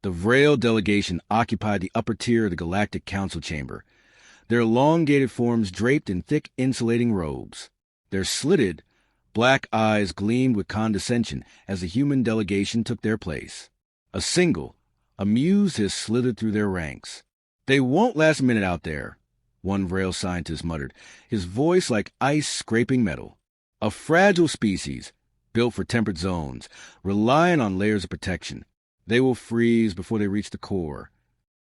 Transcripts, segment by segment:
The Vrail delegation occupied the upper tier of the Galactic Council chamber, their elongated forms draped in thick insulating robes. Their slitted, black eyes gleamed with condescension as the human delegation took their place. A single, amused hiss slithered through their ranks. "They won't last a minute out there," one Vrail scientist muttered, his voice like ice scraping metal. "A fragile species, built for temperate zones, relying on layers of protection. They will freeze before they reach the core."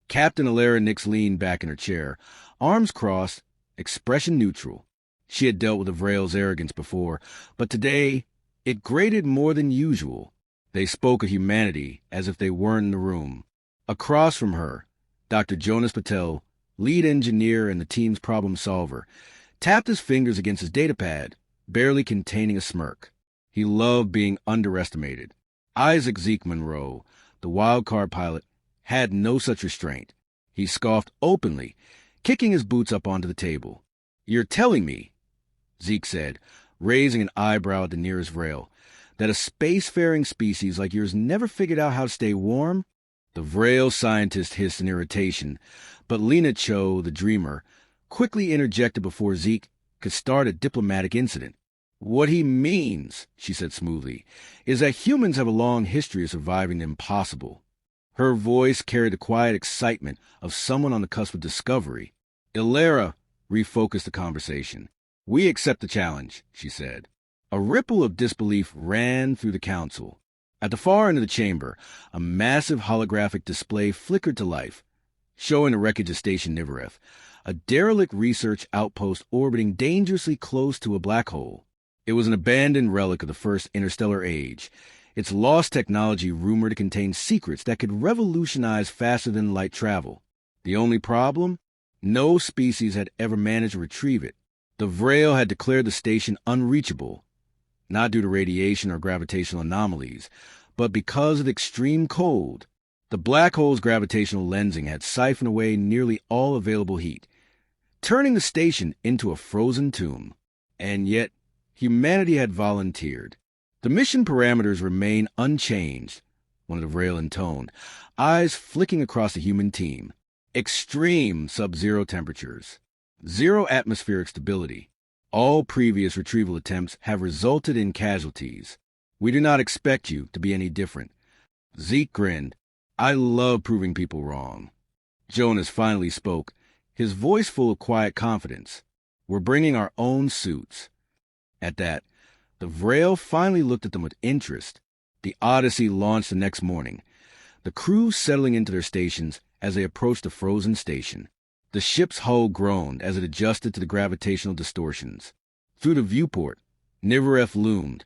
Captain Alara Nix leaned back in her chair, arms crossed, expression neutral. She had dealt with the Vrail's arrogance before, but today it grated more than usual. They spoke of humanity as if they weren't in the room. Across from her, Dr. Jonas Patel, lead engineer and the team's problem solver, tapped his fingers against his datapad, barely containing a smirk. He loved being underestimated. Isaac Zeke Monroe, the wildcard pilot, had no such restraint. He scoffed openly, kicking his boots up onto the table. "You're telling me," Zeke said, raising an eyebrow at the nearest Vrail, "that a spacefaring species like yours never figured out how to stay warm?" The Vrail scientist hissed in irritation, but Lena Cho, the dreamer, quickly interjected before Zeke could start a diplomatic incident. "What he means," she said smoothly, "is that humans have a long history of surviving the impossible." Her voice carried the quiet excitement of someone on the cusp of discovery. Alara refocused the conversation. "We accept the challenge," she said. A ripple of disbelief ran through the council. At the far end of the chamber, a massive holographic display flickered to life, showing the wreckage of Station Nivereth, a derelict research outpost orbiting dangerously close to a black hole. It was an abandoned relic of the first interstellar age, its lost technology rumored to contain secrets that could revolutionize faster-than-light travel. The only problem? No species had ever managed to retrieve it. The Vrail had declared the station unreachable, not due to radiation or gravitational anomalies, but because of the extreme cold. The black hole's gravitational lensing had siphoned away nearly all available heat, turning the station into a frozen tomb. And yet, humanity had volunteered. "The mission parameters remain unchanged," one of the Vrail intoned, eyes flicking across the human team. "Extreme sub-zero temperatures. 0 atmospheric stability. All previous retrieval attempts have resulted in casualties. We do not expect you to be any different." Zeke grinned. "I love proving people wrong." Jonas finally spoke, his voice full of quiet confidence. "We're bringing our own suits." At that, the Vrail finally looked at them with interest. The Odyssey launched the next morning, the crew settling into their stations as they approached the frozen station. The ship's hull groaned as it adjusted to the gravitational distortions. Through the viewport, Nivereth loomed,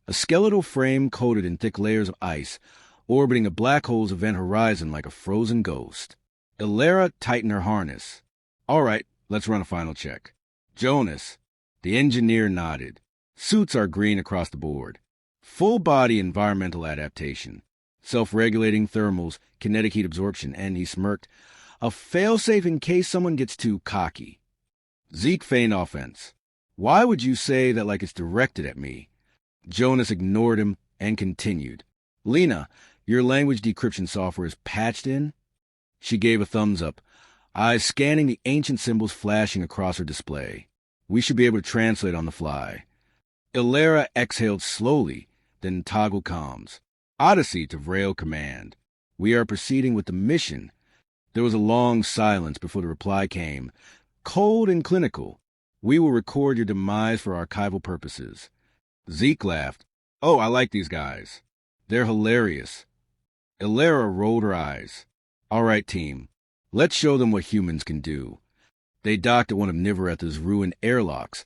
a skeletal frame coated in thick layers of ice, orbiting a black hole's event horizon like a frozen ghost. Alara tightened her harness. "All right, let's run a final check." "Jonas," the engineer nodded. "Suits are green across the board. Full-body environmental adaptation, self-regulating thermals, kinetic heat absorption," and he smirked, "a failsafe in case someone gets too cocky." Zeke feigned offense. "Why would you say that like it's directed at me?" Jonas ignored him and continued. "Lena, your language decryption software is patched in?" She gave a thumbs up, eyes scanning the ancient symbols flashing across her display. "We should be able to translate on the fly." Alara exhaled slowly, then toggled comms. "Odyssey to Vrail Command. We are proceeding with the mission." There was a long silence before the reply came, cold and clinical. "We will record your demise for archival purposes." Zeke laughed. "Oh, I like these guys. They're hilarious." Alara rolled her eyes. "All right, team. Let's show them what humans can do." They docked at one of Nivereth's ruined airlocks,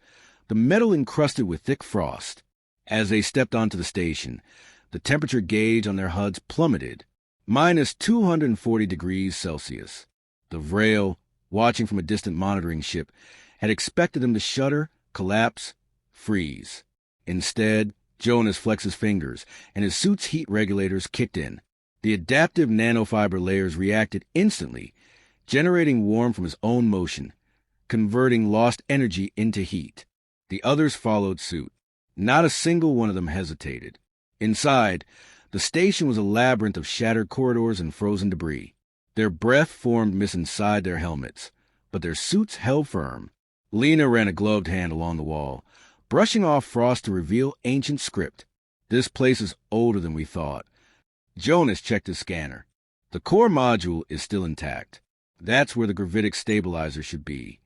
the metal encrusted with thick frost. As they stepped onto the station, the temperature gauge on their HUDs plummeted, minus 240 degrees Celsius. The Vrail, watching from a distant monitoring ship, had expected them to shudder, collapse, freeze. Instead, Jonas flexed his fingers, and his suit's heat regulators kicked in. The adaptive nanofiber layers reacted instantly, generating warmth from his own motion, converting lost energy into heat. The others followed suit. Not a single one of them hesitated. Inside, The station was a labyrinth of shattered corridors and frozen debris. Their breath formed mist inside their helmets, but their suits held firm. Lena ran a gloved hand along the wall, brushing off frost to reveal ancient script. This place is older than we thought. Jonas checked his scanner. The core module is still intact. That's where the gravitic stabilizer should be.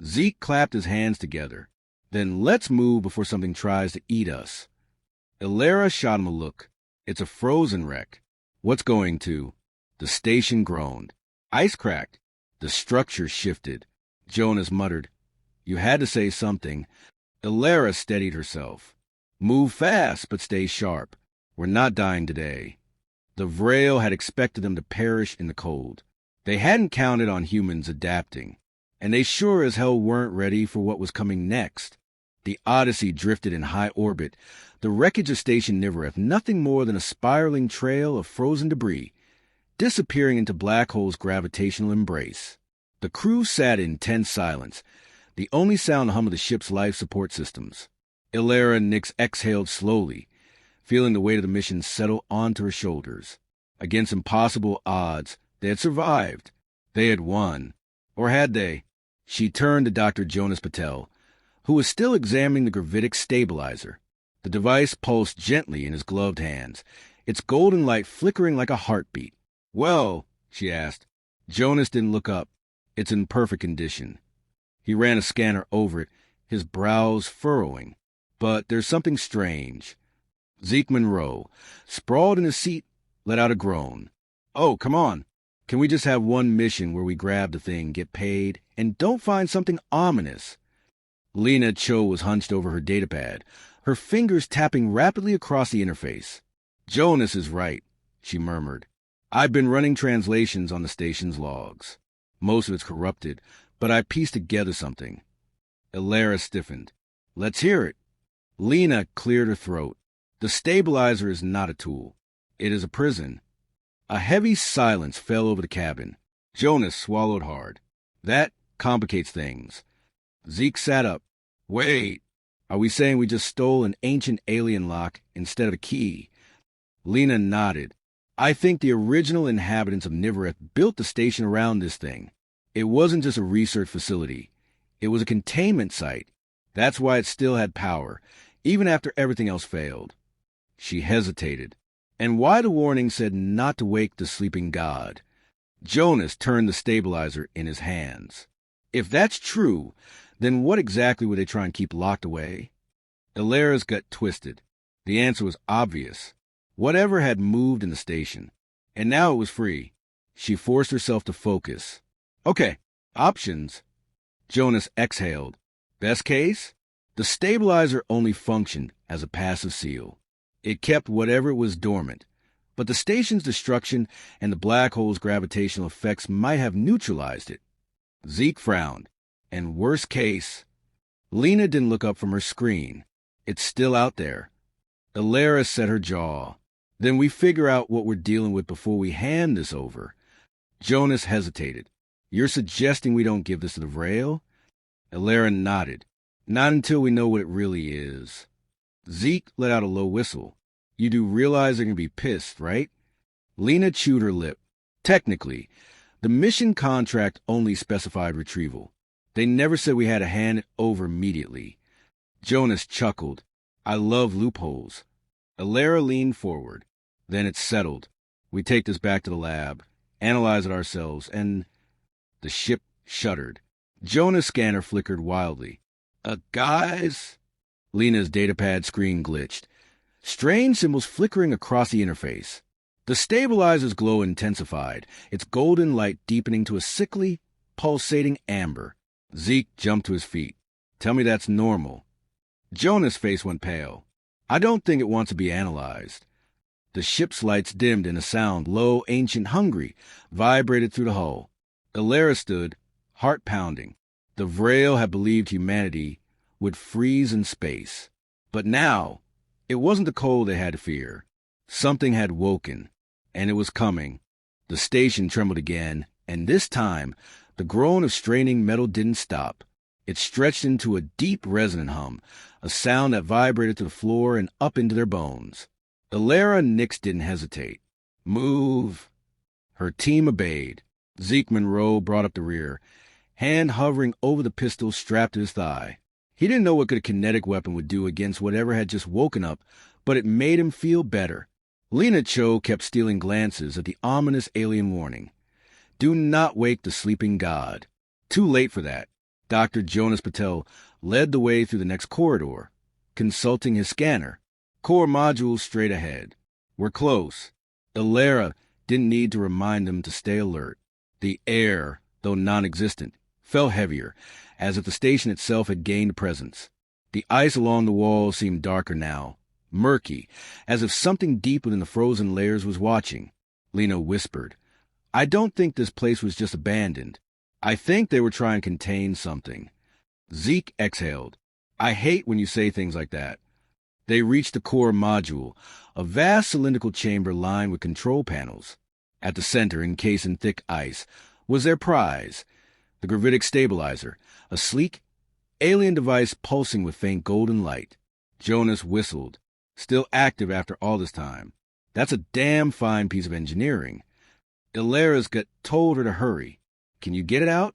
Zeke clapped his hands together. Then let's move before something tries to eat us. Ilara shot him a look. It's a frozen wreck. What's going to? The station groaned. Ice cracked. The structure shifted. Jonas muttered. You had to say something. Ilara steadied herself. Move fast, but stay sharp. We're not dying today. The Vrail had expected them to perish in the cold. They hadn't counted on humans adapting, and they sure as hell weren't ready for what was coming next. The Odyssey drifted in high orbit, the wreckage of Station Nivereth nothing more than a spiraling trail of frozen debris, disappearing into black hole's gravitational embrace. The crew sat in tense silence, the only sound the hum of the ship's life support systems. Ilara Nix exhaled slowly, feeling the weight of the mission settle onto her shoulders. Against impossible odds, they had survived. They had won. Or had they? She turned to Dr. Jonas Patel, who was still examining the gravitic stabilizer. The device pulsed gently in his gloved hands, its golden light flickering like a heartbeat. Well, she asked. Jonas didn't look up. It's in perfect condition. He ran a scanner over it, his brows furrowing. But there's something strange. Zeke Monroe, sprawled in his seat, let out a groan. Oh, come on. Can we just have one mission where we grab the thing, get paid, and don't find something ominous? Lena Cho was hunched over her datapad, her fingers tapping rapidly across the interface. Jonas is right, she murmured. I've been running translations on the station's logs. Most of it's corrupted, but I pieced together something. Ilara stiffened. Let's hear it. Lena cleared her throat. The stabilizer is not a tool. It is a prison. A heavy silence fell over the cabin. Jonas swallowed hard. That complicates things. Zeke sat up. Wait, are we saying we just stole an ancient alien lock instead of a key? Lena nodded. I think the original inhabitants of Nivereth built the station around this thing. It wasn't just a research facility. It was a containment site. That's why it still had power, even after everything else failed. She hesitated. And why the warning said not to wake the sleeping god. Jonas turned the stabilizer in his hands. If that's true, then what exactly would they try and keep locked away? Ilara's gut twisted. The answer was obvious. Whatever had moved in the station. And now it was free. She forced herself to focus. Okay, options. Jonas exhaled. Best case? The stabilizer only functioned as a passive seal. It kept whatever was dormant, but the station's destruction and the black hole's gravitational effects might have neutralized it. Zeke frowned. And worst case, Lena didn't look up from her screen. It's still out there. Ilara set her jaw. Then we figure out what we're dealing with before we hand this over. Jonas hesitated. You're suggesting we don't give this to the Vrail? Ilara nodded. Not until we know what it really is. Zeke let out a low whistle. You do realize they're going to be pissed, right? Lena chewed her lip. Technically, the mission contract only specified retrieval. They never said we had to hand it over immediately. Jonas chuckled. I love loopholes. Ilara leaned forward. Then it's settled. We take this back to the lab, analyze it ourselves, and... The ship shuddered. Jonas' scanner flickered wildly. Guys? Lena's datapad screen glitched. Strange symbols flickering across the interface. The stabilizer's glow intensified, its golden light deepening to a sickly, pulsating amber. Zeke jumped to his feet. Tell me that's normal. Jonas' face went pale. I don't think it wants to be analyzed. The ship's lights dimmed and a sound, low, ancient, hungry, vibrated through the hull. Ilara stood, heart pounding. The Vrail had believed humanity would freeze in space. But now, it wasn't the cold they had to fear. Something had woken, and it was coming. The station trembled again, and this time, the groan of straining metal didn't stop. It stretched into a deep, resonant hum, a sound that vibrated to the floor and up into their bones. Alara and Nix didn't hesitate. Move. Her team obeyed. Zeke Monroe brought up the rear, hand hovering over the pistol strapped to his thigh. He didn't know what a kinetic weapon would do against whatever had just woken up, but it made him feel better. Lena Cho kept stealing glances at the ominous alien warning. Do not wake the sleeping god. Too late for that. Dr. Jonas Patel led the way through the next corridor, consulting his scanner. Core modules straight ahead. We're close. Alara didn't need to remind them to stay alert. The air, though non-existent, felt heavier, as if the station itself had gained presence. The ice along the walls seemed darker now, murky, as if something deep within the frozen layers was watching. Lena whispered, I don't think this place was just abandoned. I think they were trying to contain something. Zeke exhaled. I hate when you say things like that. They reached the core module, a vast cylindrical chamber lined with control panels. At the center, encased in thick ice, was their prize, the gravitic stabilizer, a sleek, alien device pulsing with faint golden light. Jonas whistled, still active after all this time. That's a damn fine piece of engineering. Alara's gut told her to hurry. Can you get it out?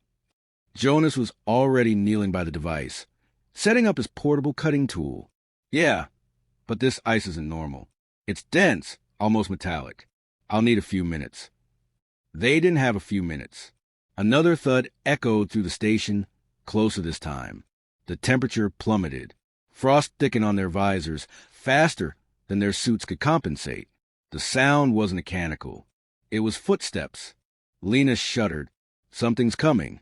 Jonas was already kneeling by the device, setting up his portable cutting tool. Yeah, but this ice isn't normal. It's dense, almost metallic. I'll need a few minutes. They didn't have a few minutes. Another thud echoed through the station, closer this time. The temperature plummeted. Frost thickened on their visors faster than their suits could compensate. The sound wasn't mechanical. It was footsteps. Lena shuddered. Something's coming.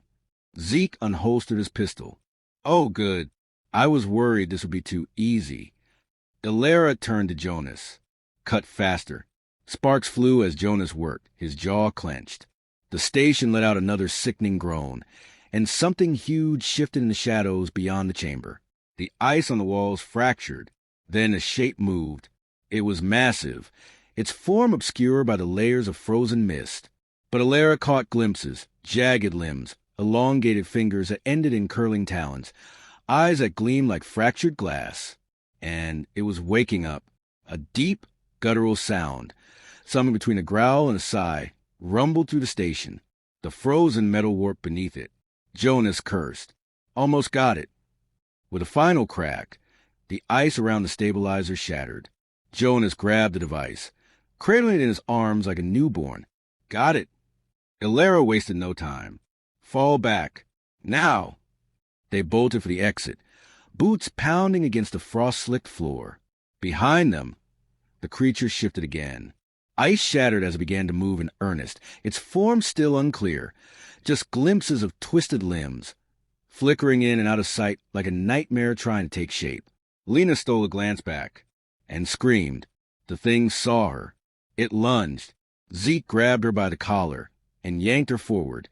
Zeke unholstered his pistol. Oh, good. I was worried this would be too easy. Alara turned to Jonas. Cut faster. Sparks flew as Jonas worked, his jaw clenched. The station let out another sickening groan, and something huge shifted in the shadows beyond the chamber. The ice on the walls fractured. Then a shape moved. It was massive, its form obscured by the layers of frozen mist. But Alara caught glimpses, jagged limbs, elongated fingers that ended in curling talons, eyes that gleamed like fractured glass. And it was waking up. A deep, guttural sound, something between a growl and a sigh, rumbled through the station, the frozen metal warp beneath it. Jonas cursed. Almost got it. With a final crack, the ice around the stabilizer shattered. Jonas grabbed the device, cradling it in his arms like a newborn. Got it. Alara wasted no time. Fall back. Now! They bolted for the exit, boots pounding against the frost-slicked floor. Behind them, the creature shifted again. Ice shattered as it began to move in earnest, its form still unclear, just glimpses of twisted limbs, flickering in and out of sight like a nightmare trying to take shape. Lena stole a glance back and screamed. The thing saw her. It lunged. Zeke grabbed her by the collar and yanked her forward,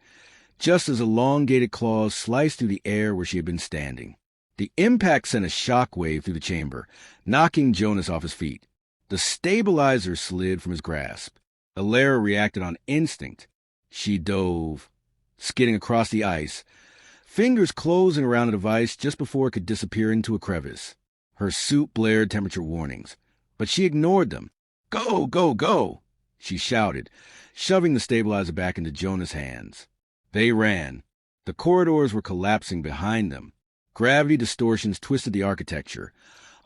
just as elongated claws sliced through the air where she had been standing. The impact sent a shock wave through the chamber, knocking Jonas off his feet. The stabilizer slid from his grasp. Alara reacted on instinct. She dove, skidding across the ice, fingers closing around the device just before it could disappear into a crevice. Her suit blared temperature warnings, but she ignored them. Go, go, go, she shouted, shoving the stabilizer back into Jonas' hands. They ran. The corridors were collapsing behind them. Gravity distortions twisted the architecture.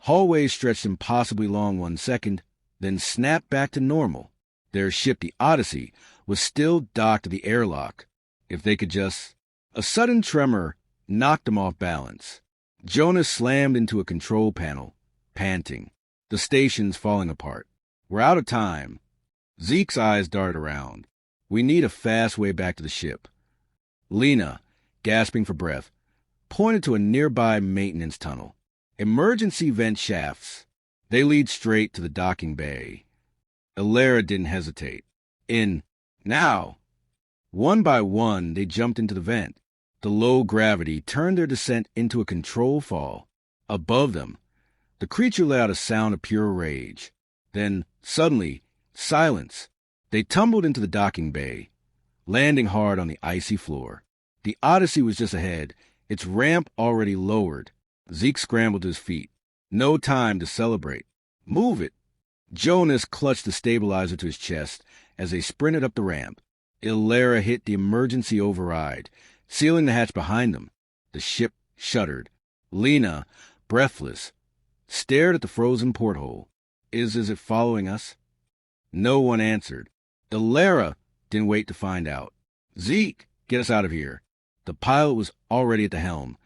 Hallways stretched impossibly long 1 second, then snapped back to normal. Their ship, the Odyssey, was still docked at the airlock. If they could just... A sudden tremor knocked them off balance. Jonas slammed into a control panel, panting. The station's falling apart. We're out of time. Zeke's eyes darted around. We need a fast way back to the ship. Lena, gasping for breath, pointed to a nearby maintenance tunnel. Emergency vent shafts. They lead straight to the docking bay. Alara didn't hesitate. In. Now! One by one, they jumped into the vent. The low gravity turned their descent into a control fall. Above them, the creature let out a sound of pure rage. Then, suddenly, silence. They tumbled into the docking bay, landing hard on the icy floor. The Odyssey was just ahead, its ramp already lowered. Zeke scrambled to his feet. No time to celebrate. Move it. Jonas clutched the stabilizer to his chest as they sprinted up the ramp. Ilera hit the emergency override, sealing the hatch behind them. The ship shuddered. Lena, breathless, stared at the frozen porthole. Is it following us? No one answered. Ilera didn't wait to find out. Zeke, get us out of here. The pilot was already at the helm,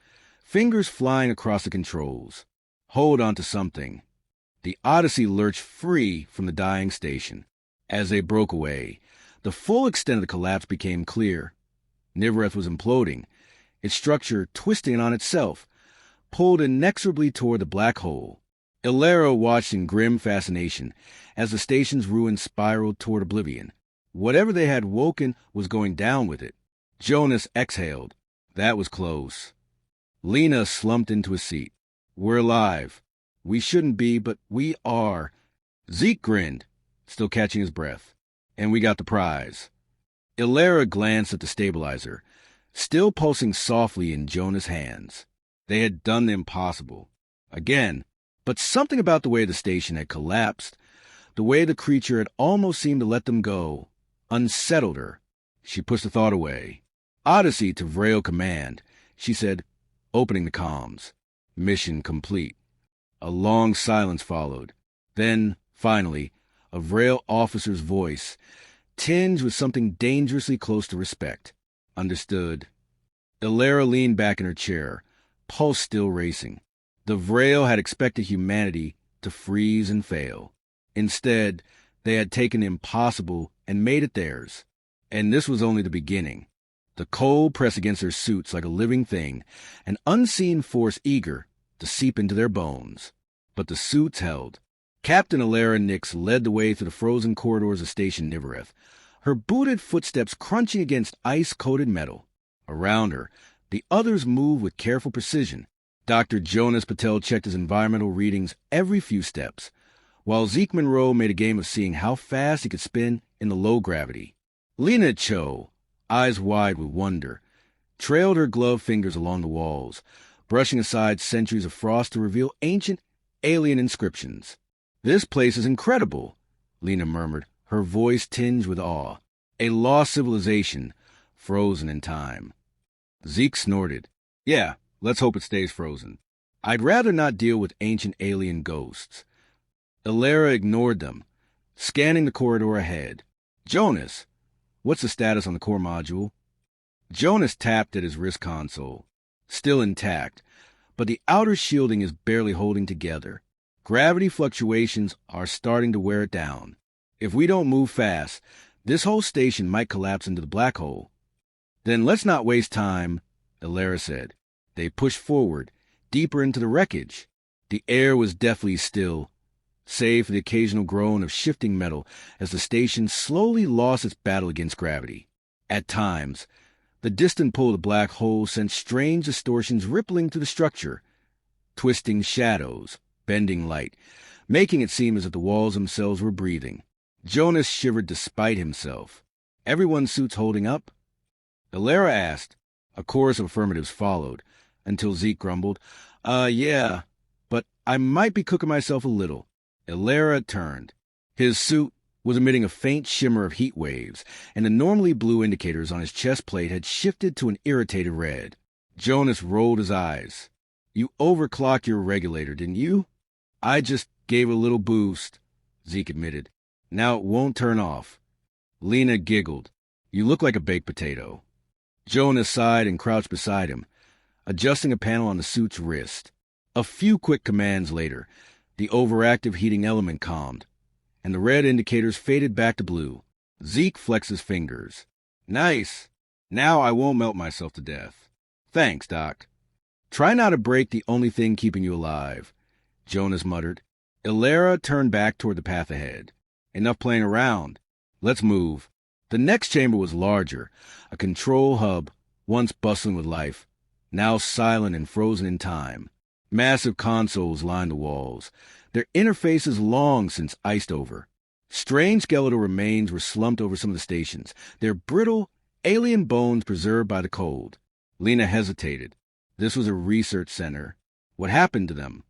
fingers flying across the controls. Hold on to something. The Odyssey lurched free from the dying station. As they broke away, the full extent of the collapse became clear. Nivreth was imploding, its structure twisting on itself, pulled inexorably toward the black hole. Ilera watched in grim fascination as the station's ruins spiraled toward oblivion. Whatever they had woken was going down with it. Jonas exhaled. That was close. Lena slumped into a seat. We're alive. We shouldn't be, but we are. Zeke grinned, still catching his breath. And we got the prize. Ilera glanced at the stabilizer, still pulsing softly in Jonas' hands. They had done the impossible. Again. But something about the way the station had collapsed, the way the creature had almost seemed to let them go, unsettled her. She pushed the thought away. Odyssey to Vrail Command, she said, opening the comms. Mission complete. A long silence followed. Then, finally, a Vrail officer's voice, tinged with something dangerously close to respect. Understood. Ilera leaned back in her chair, pulse still racing. The Vrail had expected humanity to freeze and fail. Instead, they had taken the impossible and made it theirs. And this was only the beginning. The cold pressed against their suits like a living thing, an unseen force eager to seep into their bones. But the suits held. Captain Ilera Nix led the way through the frozen corridors of Station Nivreth, her booted footsteps crunching against ice-coated metal. Around her, the others moved with careful precision. Dr. Jonas Patel checked his environmental readings every few steps, while Zeke Monroe made a game of seeing how fast he could spin in the low gravity. Lena Cho, eyes wide with wonder, trailed her gloved fingers along the walls, brushing aside centuries of frost to reveal ancient alien inscriptions. This place is incredible, Lena murmured, her voice tinged with awe. A lost civilization, frozen in time. Zeke snorted. Yeah, let's hope it stays frozen. I'd rather not deal with ancient alien ghosts. Ilera ignored them, scanning the corridor ahead. Jonas, what's the status on the core module? Jonas tapped at his wrist console. Still intact, but the outer shielding is barely holding together. Gravity fluctuations are starting to wear it down. If we don't move fast, this whole station might collapse into the black hole. Then let's not waste time, Ilera said. They pushed forward, deeper into the wreckage. The air was deathly still, save for the occasional groan of shifting metal as the station slowly lost its battle against gravity. At times, the distant pull of the black hole sent strange distortions rippling through the structure, twisting shadows, bending light, making it seem as if the walls themselves were breathing. Jonas shivered despite himself. Everyone's suits holding up? Ilera asked. A chorus of affirmatives followed, until Zeke grumbled, yeah, but I might be cooking myself a little. Ilera turned. His suit was emitting a faint shimmer of heat waves, and the normally blue indicators on his chest plate had shifted to an irritated red. Jonas rolled his eyes. You overclocked your regulator, didn't you? I just gave a little boost, Zeke admitted. Now it won't turn off. Lena giggled. You look like a baked potato. Jonas sighed and crouched beside him, adjusting a panel on the suit's wrist. A few quick commands later, the overactive heating element calmed, and the red indicators faded back to blue. Zeke flexed his fingers. Nice. Now I won't melt myself to death. Thanks, Doc. Try not to break the only thing keeping you alive, Jonas muttered. Ilera turned back toward the path ahead. Enough playing around. Let's move. The next chamber was larger, a control hub, once bustling with life, now silent and frozen in time. Massive consoles lined the walls, their interfaces long since iced over. Strange skeletal remains were slumped over some of the stations, their brittle, alien bones preserved by the cold. Lena hesitated. This was a research center. What happened to them?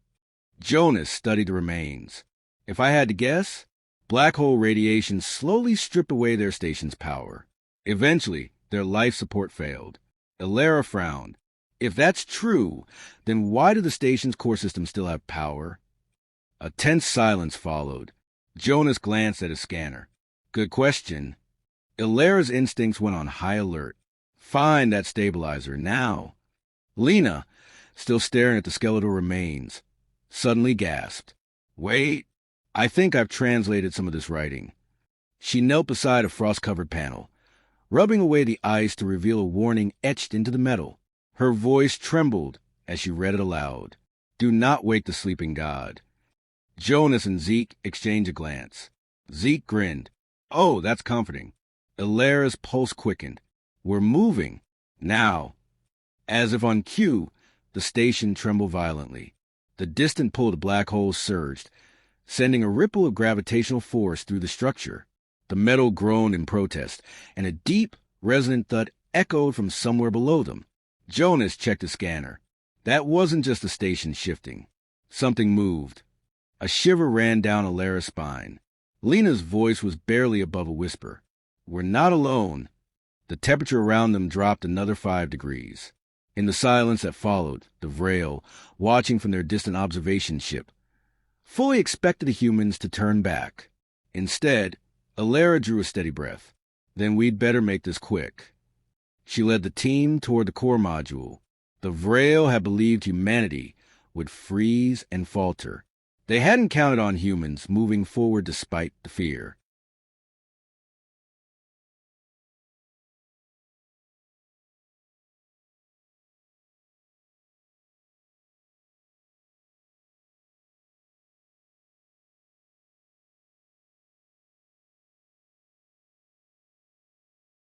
Jonas studied the remains. If I had to guess, black hole radiation slowly stripped away their station's power. Eventually, their life support failed. Elara frowned. If that's true, then why do the station's core system still have power? A tense silence followed. Jonas glanced at his scanner. Good question. Elara's instincts went on high alert. Find that stabilizer, now. Lena, still staring at the skeletal remains, suddenly gasped. Wait, I think I've translated some of this writing. She knelt beside a frost-covered panel, rubbing away the ice to reveal a warning etched into the metal. Her voice trembled as she read it aloud. Do not wake the sleeping god. Jonas and Zeke exchanged a glance. Zeke grinned. Oh, that's comforting. Elara's pulse quickened. We're moving. Now. As if on cue, the station trembled violently. The distant pull of the black hole surged, sending a ripple of gravitational force through the structure. The metal groaned in protest, and a deep, resonant thud echoed from somewhere below them. Jonas checked the scanner. That wasn't just the station shifting. Something moved. A shiver ran down Elara's spine. Lena's voice was barely above a whisper. We're not alone. The temperature around them dropped another 5 degrees. In the silence that followed, the Vrail, watching from their distant observation ship, fully expected the humans to turn back. Instead, Elara drew a steady breath. Then we'd better make this quick. She led the team toward the core module. The Vrail had believed humanity would freeze and falter. They hadn't counted on humans moving forward despite the fear.